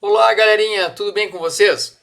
Olá, galerinha, tudo bem com vocês?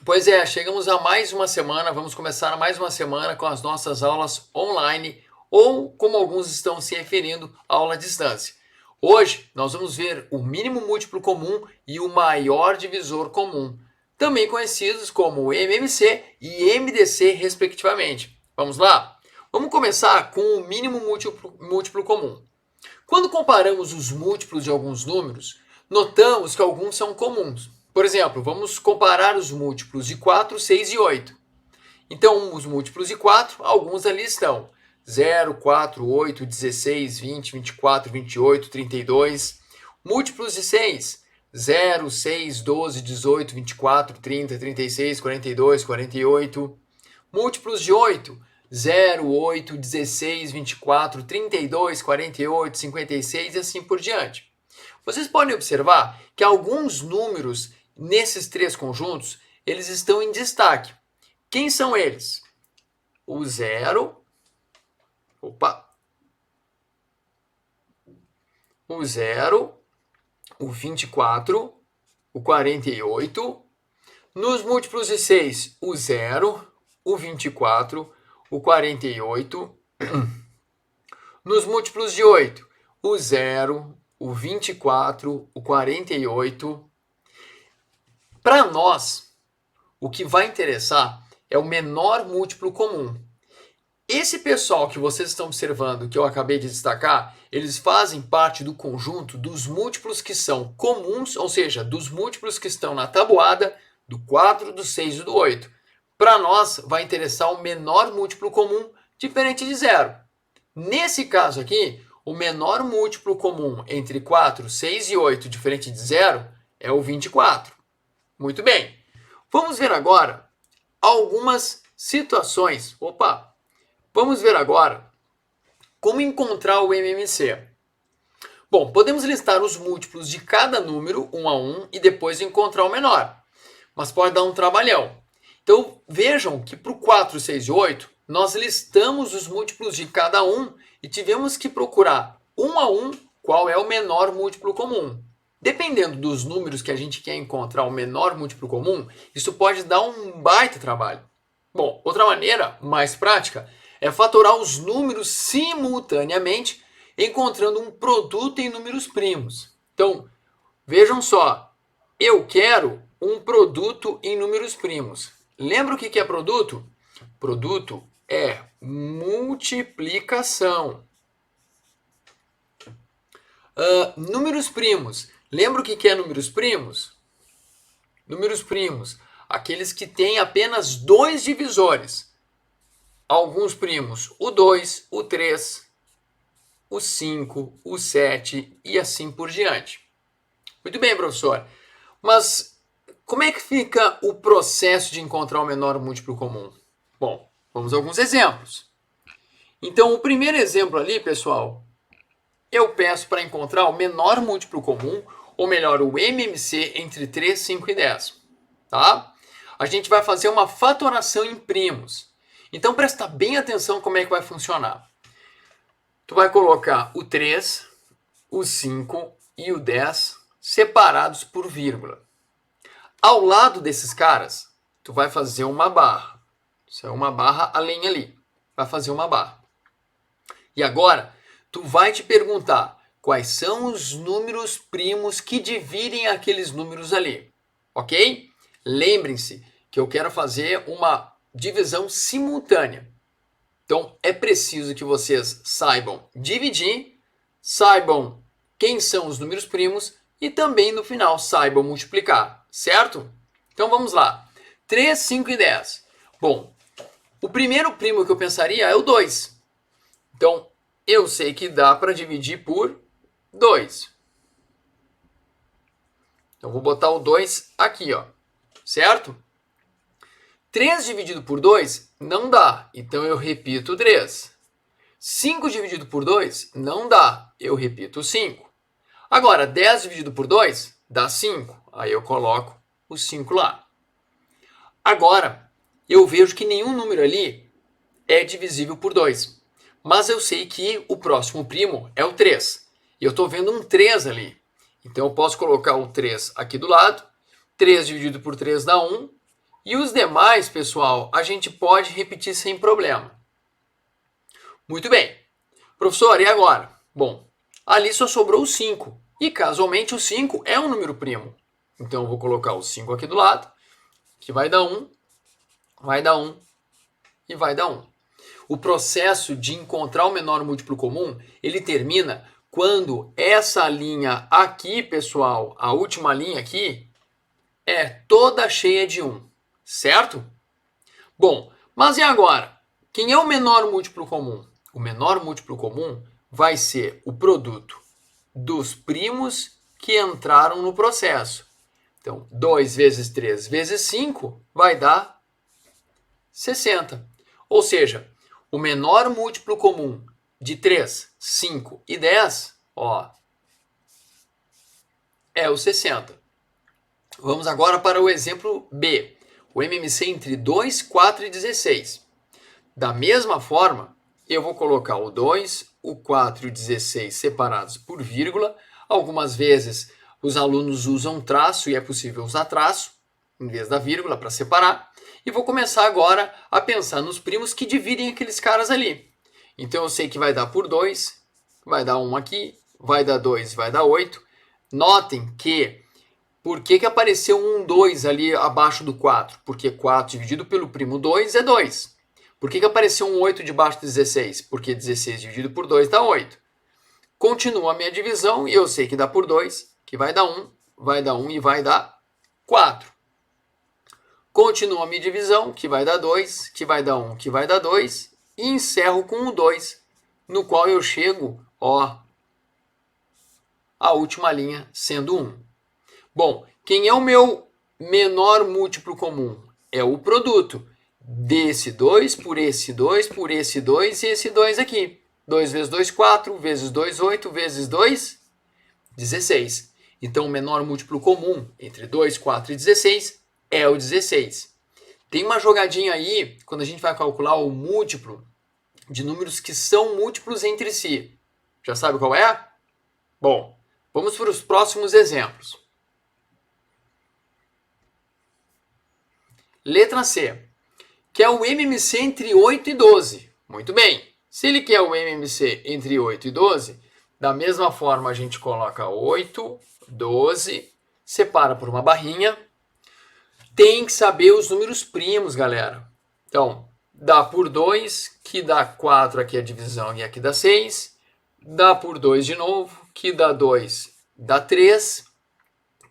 Pois é, chegamos a mais uma semana, vamos começar mais uma semana com as nossas aulas online ou, como alguns estão se referindo, aula à distância. Hoje nós vamos ver o mínimo múltiplo comum e o maior divisor comum, também conhecidos como MMC e MDC, respectivamente. Vamos lá? Vamos começar com o mínimo múltiplo comum. Quando comparamos os múltiplos de alguns números, notamos que alguns são comuns. Por exemplo, vamos comparar os múltiplos de 4, 6 e 8. Então, os múltiplos de 4, alguns ali estão. 0, 4, 8, 16, 20, 24, 28, 32. Múltiplos de 6, 0, 6, 12, 18, 24, 30, 36, 42, 48. Múltiplos de 8, 0, 8, 16, 24, 32, 48, 56 e assim por diante. Vocês podem observar que alguns números nesses três conjuntos, eles estão em destaque. Quem são eles? O 0, o 0, o 24, o 48. Nos múltiplos de 6, o 0, o 24, o 48. Nos múltiplos de 8, o 0, o 24, o 48. Para nós, o que vai interessar é o menor múltiplo comum. Esse pessoal que vocês estão observando, que eu acabei de destacar, eles fazem parte do conjunto dos múltiplos que são comuns, ou seja, dos múltiplos que estão na tabuada do 4, do 6 e do 8. Para nós, vai interessar o menor múltiplo comum diferente de 0. Nesse caso aqui, o menor múltiplo comum entre 4, 6 e 8 diferente de 0 é o 24. Muito bem. Vamos ver agora algumas situações. Vamos ver agora como encontrar o MMC. Bom, podemos listar os múltiplos de cada número, um a um, e depois encontrar o menor. Mas pode dar um trabalhão. Então, vejam que para o 4, 6 e 8, nós listamos os múltiplos de cada um e tivemos que procurar um a um qual é o menor múltiplo comum. Dependendo dos números que a gente quer encontrar o menor múltiplo comum, isso pode dar um baita trabalho. Bom, outra maneira mais prática é fatorar os números simultaneamente, encontrando um produto em números primos. Então, vejam só, eu quero um produto em números primos. Lembra o que é produto? Produto é multiplicação. Números primos. Lembra o que é números primos? Números primos, aqueles que têm apenas dois divisores. Alguns primos, o 2, o 3, o 5, o 7 e assim por diante. Muito bem, professor. Mas como é que fica o processo de encontrar o menor múltiplo comum? Bom, vamos a alguns exemplos. Então, o primeiro exemplo ali, pessoal, eu peço para encontrar o menor múltiplo comum, ou melhor, o MMC entre 3, 5 e 10. Tá? A gente vai fazer uma fatoração em primos. Então, presta bem atenção como é que vai funcionar. Tu vai colocar o 3, o 5 e o 10 separados por vírgula. Ao lado desses caras, tu vai fazer uma barra. Isso é uma barra além ali. Vai fazer uma barra. E agora, tu vai te perguntar quais são os números primos que dividem aqueles números ali. Ok? Lembrem-se que eu quero fazer uma divisão simultânea. Então, é preciso que vocês saibam dividir, saibam quem são os números primos e também, no final, saibam multiplicar, certo? Então, vamos lá. 3, 5 e 10. Bom, o primeiro primo que eu pensaria é o 2. Então, eu sei que dá para dividir por 2. Então, vou botar o 2 aqui, ó, certo? 3 dividido por 2 não dá, então eu repito o 3. 5 dividido por 2 não dá, eu repito o 5. Agora, 10 dividido por 2 dá 5, aí eu coloco o 5 lá. Agora, eu vejo que nenhum número ali é divisível por 2, mas eu sei que o próximo primo é o 3. E eu estou vendo um 3 ali. Então eu posso colocar o 3 aqui do lado. 3 dividido por 3 dá 1. E os demais, pessoal, a gente pode repetir sem problema. Muito bem. Professor, e agora? Bom, ali só sobrou o 5. E casualmente o 5 é um número primo. Então eu vou colocar o 5 aqui do lado, que vai dar 1, vai dar 1 e vai dar 1. O processo de encontrar o menor múltiplo comum, ele termina quando essa linha aqui, pessoal, a última linha aqui, é toda cheia de 1, certo? Bom, mas e agora? Quem é o menor múltiplo comum? O menor múltiplo comum vai ser o produto dos primos que entraram no processo. Então, 2 vezes 3 vezes 5 vai dar 60. Ou seja, o menor múltiplo comum de 3, 5 e 10, ó, é o 60. Vamos agora para o exemplo B. O MMC entre 2, 4 e 16. Da mesma forma, eu vou colocar o 2, o 4 e o 16 separados por vírgula. Algumas vezes os alunos usam traço e é possível usar traço em vez da vírgula para separar. E vou começar agora a pensar nos primos que dividem aqueles caras ali. Então eu sei que vai dar por 2, vai dar 1 aqui, vai dar 2, vai dar 8. Notem que por que apareceu um 2 ali abaixo do 4? Porque 4 dividido pelo primo 2 é 2. Por que apareceu um 8 debaixo do 16? Porque 16 dividido por 2 dá 8. Continua a minha divisão e eu sei que dá por 2, que vai dar 1, vai dar 1 e vai dar 4. Continua a minha divisão, que vai dar 2, que vai dar 1, que vai dar 2. E encerro com o 2, no qual eu chego, ó, a última linha sendo 1. Bom, quem é o meu menor múltiplo comum? É o produto desse 2 por esse 2 por esse 2 e esse 2 aqui. 2 vezes 2, 4, vezes 2, 8, vezes 2, 16. Então, o menor múltiplo comum entre 2, 4 e 16 é o 16. Tem uma jogadinha aí, quando a gente vai calcular o múltiplo de números que são múltiplos entre si. Já sabe qual é? Bom, vamos para os próximos exemplos. Letra C. Quer o MMC entre 8 e 12. Muito bem. Se ele quer o MMC entre 8 e 12, da mesma forma a gente coloca 8, 12, separa por uma barrinha. Tem que saber os números primos, galera. Então, dá por 2, que dá 4, aqui a divisão e aqui dá 6. Dá por 2 de novo, que dá 2, dá 3.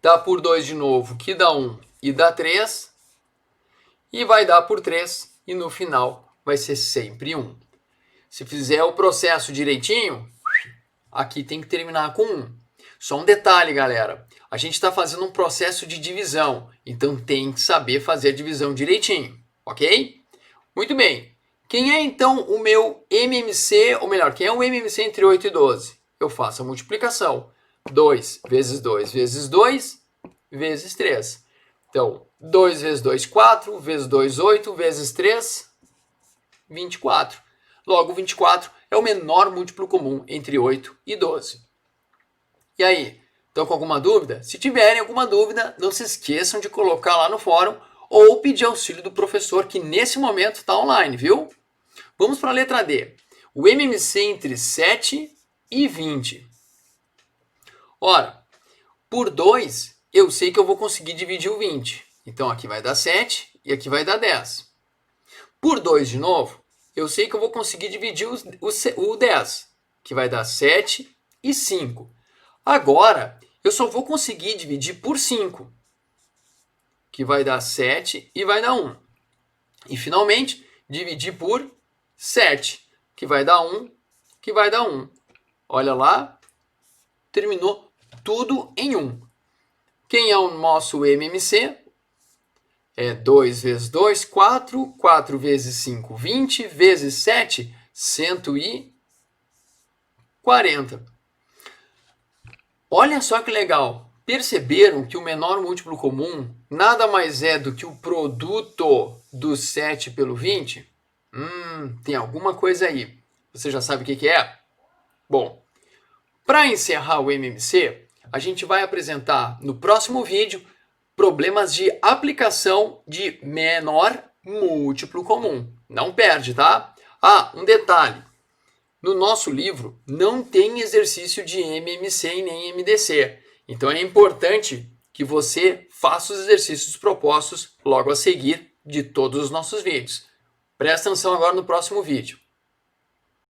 Dá por 2 de novo, que dá 1 e dá 3. E vai dar por 3 e no final vai ser sempre 1. Se fizer o processo direitinho, aqui tem que terminar com 1. Só um detalhe, galera. A gente está fazendo um processo de divisão, então tem que saber fazer a divisão direitinho, ok? Muito bem. Quem é então o meu MMC, ou melhor, quem é o MMC entre 8 e 12? Eu faço a multiplicação. 2 vezes 2 vezes 2 vezes 3. Então, 2 vezes 2, 4, vezes 2, 8, vezes 3, 24. Logo, 24 é o menor múltiplo comum entre 8 e 12. E aí, estão com alguma dúvida? Se tiverem alguma dúvida, não se esqueçam de colocar lá no fórum ou pedir auxílio do professor que nesse momento está online, viu? Vamos para a letra D. O MMC entre 7 e 20. Ora, por 2, eu sei que eu vou conseguir dividir o 20. Então, aqui vai dar 7 e aqui vai dar 10. Por 2 de novo, eu sei que eu vou conseguir dividir o 10, que vai dar 7 e 5. Agora, eu só vou conseguir dividir por 5, que vai dar 7 e vai dar 1. E, finalmente, dividir por 7, que vai dar 1, que vai dar 1. Olha lá, terminou tudo em 1. Quem é o nosso MMC? É 2 vezes 2, 4. 4 vezes 5, 20. Vezes 7, 140. Olha só que legal. Perceberam que o menor múltiplo comum nada mais é do que o produto do 7 pelo 20? Tem alguma coisa aí. Você já sabe o que é? Bom, para encerrar o MMC, a gente vai apresentar no próximo vídeo problemas de aplicação de menor múltiplo comum. Não perde, tá? Ah, um detalhe. No nosso livro não tem exercício de MMC e nem MDC. Então é importante que você faça os exercícios propostos logo a seguir de todos os nossos vídeos. Presta atenção agora no próximo vídeo.